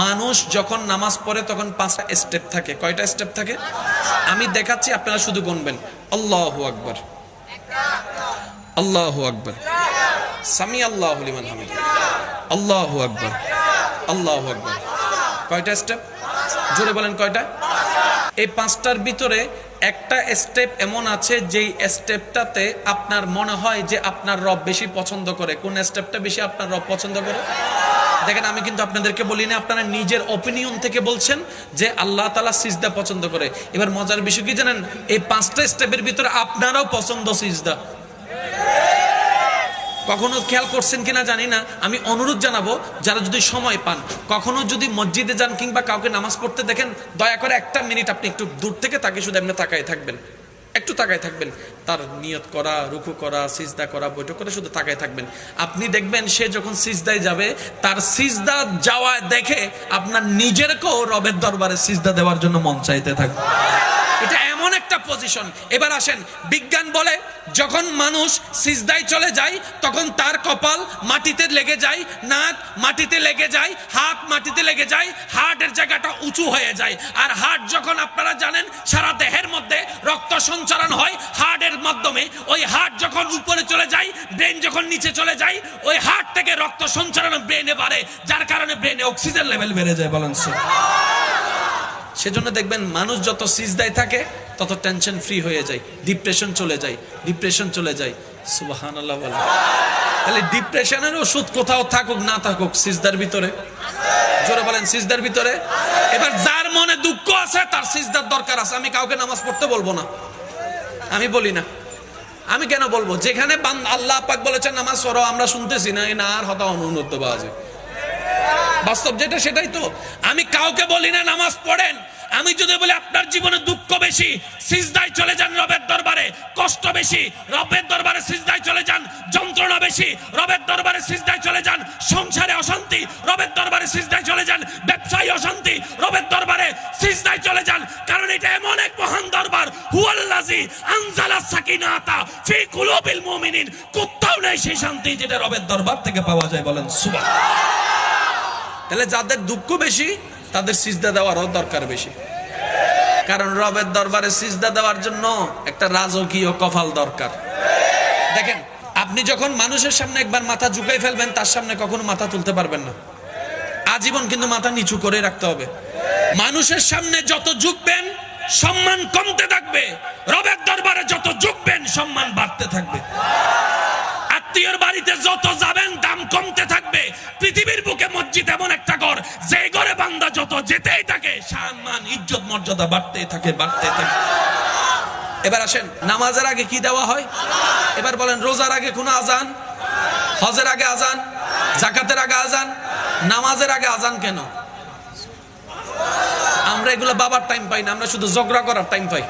মানুষ যখন নামাজ পড়ে তখন 5টা স্টেপ থাকে। কয়টা স্টেপ থাকে? আমি দেখাচ্ছি, আপনারা শুধু গুনবেন। আল্লাহু আকবার, আল্লাহু আকবার, সামি আল্লাহু লিমান হামিদ, আল্লাহু আকবার, আল্লাহু আকবার। কয়টা স্টেপ? জোরে বলেন কয়টা? এই 5টার ভিতরে একটা স্টেপ এমন আছে যেই স্টেপটাতে আপনার মনে হয় যে আপনার রব বেশি পছন্দ করে। কোন স্টেপটা বেশি আপনার রব পছন্দ করে? দেখেন, আমি কিন্তু আপনাদেরকে বলি না, আপনারা নিজের অপিনিয়ন থেকে বলছেন যে আল্লাহ তাআলা সিজদা পছন্দ করে। এবার মজার বিষয় কি জানেন? এই 5টা স্টেপের ভিতরে আপনারও পছন্দ সিজদা। কখনো খেয়াল করছেন কিনা জানি না, আমি অনুরোধ জানাবো, যারা যদি সময় পান, কখনো যদি মসজিদে যান কিংবা কাউকে নামাজ পড়তে দেখেন, দয়া করে 1 মিনিট আপনি একটু দূর থেকে তাকে শুধু এমনি তাকায় থাকবেন, একটু তাকায় থাকবেন। তার নিয়ত করা, রুকু করা, সিজদা করা, বৈঠক করে শুধু তাকায় থাকবেন। আপনি দেখবেন সে যখন সিজদায় যাবে, তার সিজদা যাওয়া দেখে আপনার নিজেরকেও রবের দরবারে সিজদা দেওয়ার জন্য মন চাইতে থাকবে। এটা এমন একটা পজিশন। এবার আসেন, বিজ্ঞান বলে যখন মানুষ সিজদায় চলে যায় তখন তার কপাল মাটিতে লেগে যায়, নাক মাটিতে লেগে যায়, হাত মাটিতে লেগে যায়, হার্টের জায়গাটা উঁচু হয়ে যায়। আর হার্ট যখন, আপনারা জানেন, সারা দেহের মধ্যে রক্ত সঞ্চালন হয় হার্টের মাধ্যমে। ওই হার্ট যখন উপরে চলে যায়, ব্রেন যখন নিচে চলে যায়, ওই হার্ট থেকে রক্ত সঞ্চালন ব্রেনে বাড়ে, যার কারণে ব্রেনে অক্সিজেন লেভেল বেড়ে যায়। বলেন সেজন্য দেখবেন মানুষ যত সিজদায় থাকে তত টেনশন ফ্রি হয়ে যায়, ডিপ্রেশন চলে যায়, ডিপ্রেশন চলে যায়। সুবহানাল্লাহ বলেন। তাহলে ডিপ্রেশনের ওষুধ কোথাও থাকুক না থাকুক, সিজদার ভিতরে। জোরে বলেন, সিজদার ভিতরে। এবার যার মনে দুঃখ আছে তার সিজদার দরকার আছে। আমি কাউকে নামাজ পড়তে বলবো না, আমি বলি না। আমি কেন বলবো? যেখানে আল্লাহ পাক বলেছেন নামাজ পড়ো, আমরা শুনতেছি না, এই না আর হতা অনুন্নত বাজে। বাস্তব যেটা সেটাই তো। আমি কাউকে বলি না নামাজ পড়েন। আমি যদি বলি আপনার জীবনে দুঃখ বেশি, সিজদায় চলে যান রবের দরবারে। কষ্ট বেশি, রবের দরবারে সিজদায় চলে যান। যন্ত্রণা বেশি, রবের দরবারে সিজদায় চলে যান। সংসারে অশান্তি, রবের দরবারে সিজদায় চলে যান। ব্যবসায় অশান্তি, রবের দরবারে সিজদায় চলে যান। কারণ এটা এমন এক মহান দরবার, হুয়াল্লাযী আনজালাস সাকিনাতা ফি কুলুবিল মুমিনিন। কোথাও নেই সেই শান্তি যেটা রবের দরবার থেকে পাওয়া যায়। বলেন সুবহানাল্লাহ। তাহলে যাদের দুঃখ বেশি তাদের সিজদা দেওয়ারও দরকার বেশি, কারণ রবের দরবারে সিজদা দেওয়ার জন্য একটা রাজকীয় কপাল দরকার। দেখেন, আপনি যখন মানুষের সামনে একবার মাথা ঝুঁকাই ফেলবেন, তার সামনে কখনো মাথা তুলতে পারবেন না। আজীবন কিন্তু মাথা নিচু করে রাখতে হবে। মানুষের সামনে যত ঝুঁকবেন সম্মান কমতে থাকবে, রবের দরবারে যত ঝুঁকবেন সম্মান বাড়তে থাকবে। আত্মীয়র বাড়িতে যত যাবেন দাম কমতে থাকবে। পৃথিবীর বুকে মসজিদ এমন একটা ঘর, যে ঘরে বান্দা যত যেতেই থাকে সম্মান, ইজ্জত, মর্যাদা বাড়তেই থাকে, বাড়তে থাকে। এবার আসেন, নামাজের আগে কি দেওয়া হয়? এবার বলেন, রোজার আগে কোন আজান? হজের আগে আজান, যাকাতের আগে আজান, নামাজের আগে আজান কেন? আমরা এগুলো বাবার টাইম পাই না, আমরা শুধু ঝগড়া করার টাইম পাই।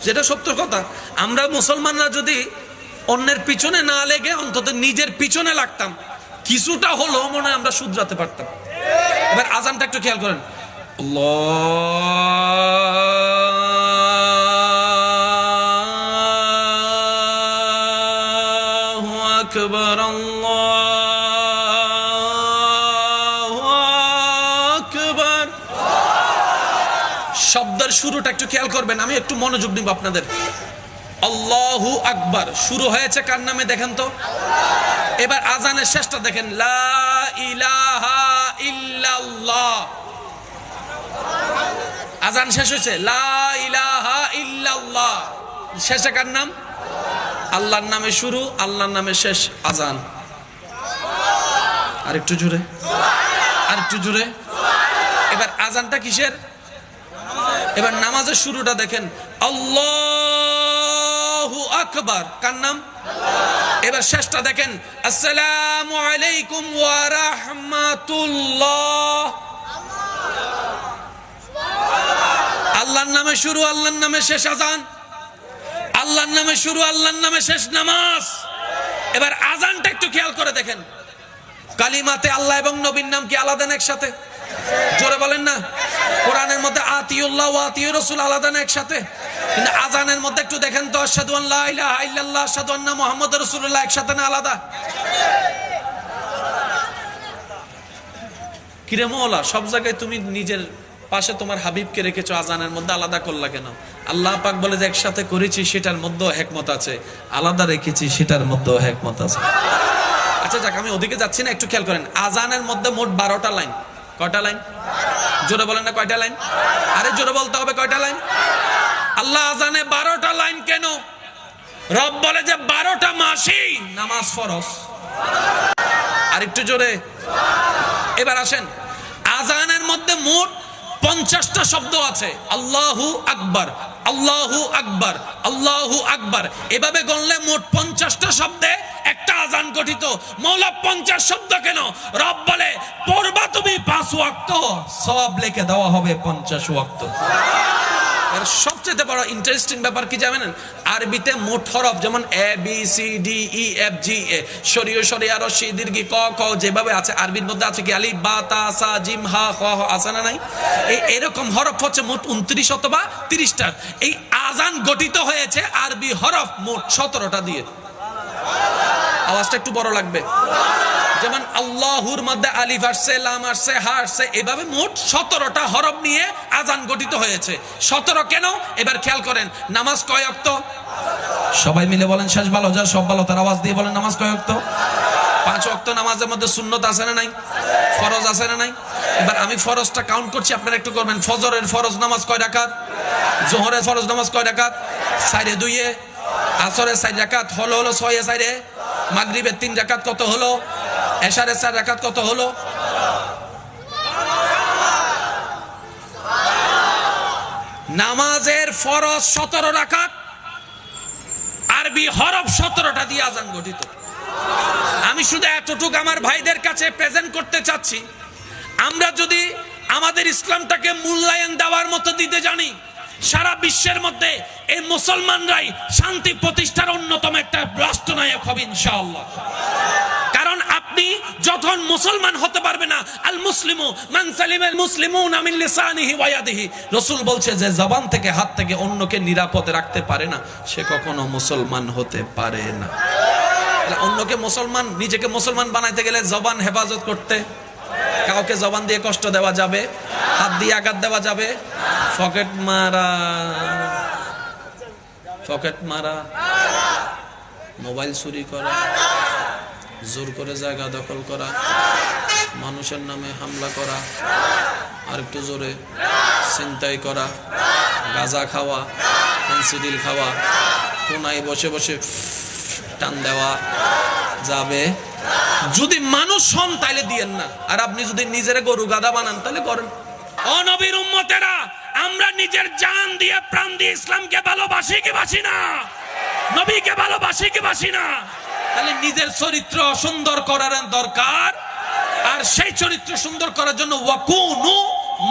যেটা সত্য কথা। আমরা মুসলমানরা যদি অন্যের পিছনে না লেগে অন্তত নিজের পিছনে লাগতাম, কিছুটা হলো মনে হয় আমরা শুধরাতে পারতাম। এবার আজানটা একটু খেয়াল করেন। আল্লাহু আকবার, আল্লাহু আকবার। শব্দের শুরুটা একটু খেয়াল করবেন, আমি একটু মনোযোগ দিব আপনাদের। আল্লাহু আকবার শুরু হয়েছে কার নামে দেখেন তো? এবার আজানের শেষটা দেখেন, লা ইলাহা ইল্লাল্লাহ। আজান শেষ হয়েছে, লা ইলাহা ইল্লাল্লাহ। শেষে কার নাম? আল্লাহর নামে শুরু, আল্লাহর নামে শেষ আজান। আরেকটু জোরে, আরেকটু জোরে। এবার আজানটা কিসের? এবার নামাজের শুরুটা দেখেন, আল্লাহু আকবার, কার নাম? এবার শেষটা দেখেন, আসসালামু আলাইকুম ওয়া রাহমাতুল্লাহ। আল্লাহর নামে শুরু, আল্লাহর নামে শেষ আজান। আল্লাহর নামে শুরু, আল্লাহর নামে শেষ নামাজ। এবার আজানটা একটু খেয়াল করে দেখেন, কালিমাতে আল্লাহ এবং নবীর নাম কি আলাদা না একসাথে? জোরে বলেন না। কোরআনের মধ্যে আতিউল্লাহ ওয়া আতিউর রাসূল আলাদা না একসাথে? কিন্তু আজানের মধ্যে একটু দেখেন তো, আশহাদু আল্লা ইলাহা ইল্লাল্লাহ আশহাদু আন্না মুহাম্মাদুর রাসূলুল্লাহ একসাথে না আলাদা? কিরে মওলা, সব জায়গায় তুমি নিজের পাশে তোমার হাবিবকে রেখেছো, আজানের মধ্যে আলাদা করলা কেন? আল্লাহ পাক বলে যে একসাথে করেছি সেটার মধ্যেও হিকমত আছে, আলাদা রেখেছি সেটার মধ্যেও হিকমত আছে। আচ্ছা যাক, আমি ওদিকে যাচ্ছি না, একটু খেয়াল করেন। আজানের মধ্যে মোট 12টা লাইন। কয়টা লাইন? জোরে বলেন না, কয়টা লাইন? আরে জোরে বলতে হবে, কয়টা লাইন? আল্লাহ আজানে 12টা লাইন কেন? রব বলে যে 12টা মাসেই নামাজ ফরজ। আর একটু জোরে। এবার আসেন, আজানের মধ্যে মোট 50টা শব্দ আছে। আল্লাহু আকবার, আল্লাহু আকবার, আল্লাহু আকবার, এভাবে গণলে মোট 50টা শব্দে একটা আজান গঠিত। মওলা 50 শব্দ কেন? রব বলে পড়বা তুমি 5 ওয়াক্ত, সওয়াব লিখে দেওয়া হবে 50 ওয়াক্ত। এর সবচেয়ে বড় ইন্টারেস্টিং ব্যাপার কি জানেন? আরবিতে মোট হরফ যেমন A B C D E F G A, শরীয় শরিয়া রস্যি দীর্ঘ ক খ যেভাবে আছে, আরবির মধ্যে আছে কি আলিফ বা তা সা জিম হা খ হ, আছে না নাই? এরকম হরফ হচ্ছে মোট 29 অথবা 30টা। এই আজান গঠিত হয়েছে আরবি হরফ মোট 17টা দিয়ে। আওয়াজটা একটু বড় লাগবে। যেমন আল্লাহুর মধ্যে আলিফ আসছে, লাম আসছে, হা আসছে, এভাবে মোট 17টা হরফ নিয়ে আজান গঠিত হয়েছে। 17 কেন? এবার খেয়াল করেন, নামাজ কয় ওয়াক্ত? সবাই মিলে বলেন, শেষ ভালো যা সব ভালো তার আওয়াজ দিয়ে বলেন, নামাজ কয় ওয়াক্ত? 5 ওয়াক্ত। নামাজের মধ্যে সুন্নত আছে না নাই? ফরজ আছে না নাই? এবার আমি ফরজটা কাউন্ট করছি, আপনারা একটু করবেন। ফজরের ফরজ নামাজ কয় রাকাত? জোহরের ফরজ নামাজ কয় রাকাত? 4 2 এ। আসরের 4 রাকাত হলো 6 এ 4 এ। মাগরিবের 3 রাকাত কত হলো? এশারের 4 রাকাত কত হলো? নামাজের ফরজ 17 রাকাত, আরবি হরফ 17টা দিয়ে আজান গঠিত। আমি শুধু এতটুকু আমার ভাইদের কাছে প্রেজেন্ট করতে চাচ্ছি, আমরা যদি আমাদের ইসলামটাকে মূল্যায়ন দেওয়ার মতো দিতে জানি, সারা বিশ্বের মধ্যে এই মুসলমানরাই শান্তি প্রতিষ্ঠার অন্যতম একটা রাষ্ট্রনায়ক হবে ইনশাআল্লাহ। কারণ আপনি যখন মুসলমান হতে পারবে না, আল মুসলিমু মান সালিমাল মুসলিমুনা মিন লিসানিহি ওয়া ইয়াদিহি, রাসূল বলছে যে জবান থেকে হাত থেকে অন্যকে নিরাপদে রাখতে পারে না, সে কখনো মুসলমান হতে পারে না। অন্যকে মুসলমান, নিজেকে মুসলমান বানাইতে গেলে জবান হেফাজত করতে, কাউকে জবান দিয়ে কষ্ট দেওয়া যাবে, হাত দিয়ে আঘাত দেওয়া যাবে, পকেট মারা, মোবাইল চুরি করা, জোর করে জায়গা দখল করা, মানুষের নামে হামলা করা, আর একটু জোরে ছিনতাই করা, গাঁজা খাওয়া, ফেন্সিডিল খাওয়া, কোনায় বসে বসে টান দেওয়া যাবে। যদি মানুষ হন তাহলে দিয়েন না, আর আপনি যদি নিজের গরু গাধা বানান তাহলে করেন। ও নবীর উম্মতেরা, আমরা নিজের জান দিয়ে প্রাণ দিয়ে ইসলামকে ভালোবাসি কি বাসি না? নবীকে ভালোবাসি কি বাসি না? তাহলে নিজের চরিত্র সুন্দর করার দরকার, আর সেই চরিত্র সুন্দর করার জন্য ওয়াকুনু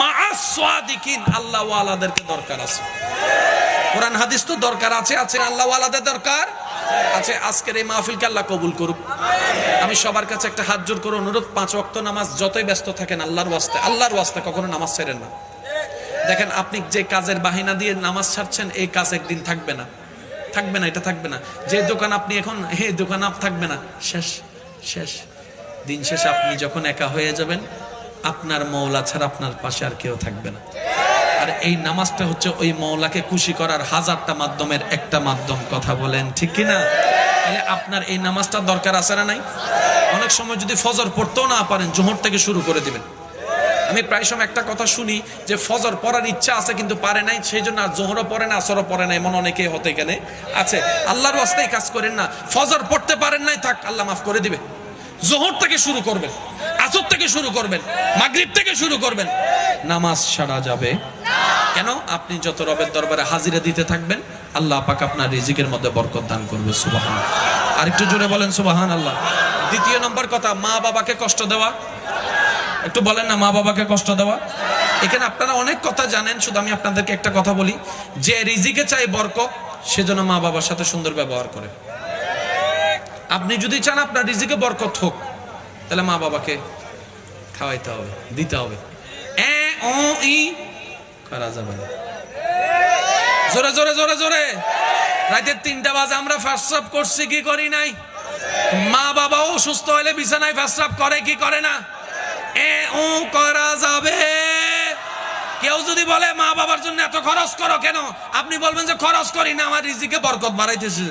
মা'আস সাদিকিন, আল্লাহ ওয়ালাদেরকে দরকার আছে। কোরআন হাদিস তো দরকার আছে, আল্লাহ ওয়ালাদের দরকার আছে। আজকের এই মাহফিলকে আল্লাহ কবুল করুক। আমি সবার কাছে একটা হাত জোর করে অনুরোধ, 5 ওয়াক্ত নামাজ যতই ব্যস্ত থাকেন আল্লাহর ওয়াস্তে কখনো নামাজ ছেড়েন না। দেখেন, আপনি যে কাজের বাহিনা দিয়ে নামাজ ছাড়ছেন, এই কাজ একদিন থাকবে না, এটা থাকবে না। যে দোকান আপনি এখন, এই দোকান থাকবে না, শেষ দিন শেষে আপনি যখন একা হয়ে যাবেন, আপনার মওলা ছাড়া আপনার পাশে আর কেউ থাকবে না। আর এই নামাজটা হচ্ছে ওই মওলাকে খুশি করার 1000টা মাধ্যমের একটা মাধ্যম। কথা বলেন ঠিক কিনা? তাহলে আপনার এই নামাজটা দরকার আছে না নাই? অনেক সময় যদি ফজর পড়তেও না পারেন, জোহর থেকে শুরু করে দিবেন। আমি প্রায় সময় একটা কথা শুনি যে ফজর পড়ার ইচ্ছা আছে কিন্তু পারে নাই, সেই জন্য আর জোহরও পড়ে না, আসরও পড়ে না, এমন অনেকে হতে গেলে আছে। আল্লাহর ওয়াস্তেই কাজ করেন না। ফজর পড়তে পারেন নাই, থাক, আল্লাহ মাফ করে দিবে। জোহর থেকে শুরু করবেন, আসর থেকে শুরু করবেন, মাগরিব থেকে শুরু করবেন, নামাজ ছাড়া যাবে কেন? আপনি যত রবের দরবারে হাজিরা দিতে থাকবেন, আল্লাহ পাক আপনার রিজিকের মধ্যে বরকত দান করবে। সুবহানাল্লাহ। আরেকটু জোরে বলেন সুবহানাল্লাহ। দ্বিতীয় নম্বর কথা, মা বাবাকে কষ্ট দেওয়া। একটু বলেন না, মা বাবাকে কষ্ট দেওয়া। এখানে আপনারা অনেক কথা জানেন, শুধু আমি আপনাদেরকে একটা কথা বলি, যে রিজিকে চাই বরকত, সেজন্য মা বাবার সাথে সুন্দর ব্যবহার করে। আপনি যদি চান আপনার রিজিকে বরকত হোক, তাহলে মা বাবাকে খাওয়াইতে হবে, দিতে হবে। করা যাবে না। জোরে জোরে জোরে জোরে। রাতে 3টা বাজে আমরা ফার্স্ট করছি কি করি নাই? মা বাবাও সুস্থ হলে বিছানায় ফার্স্ট করে কি করে না? ও করা যাবে। কেউ যদি বলে মা বাবার জন্য এত খরচ করো কেন, আপনি বলবেন যে খরচ করি না, আমার রিজিকে বরকত বাড়াইতেছে।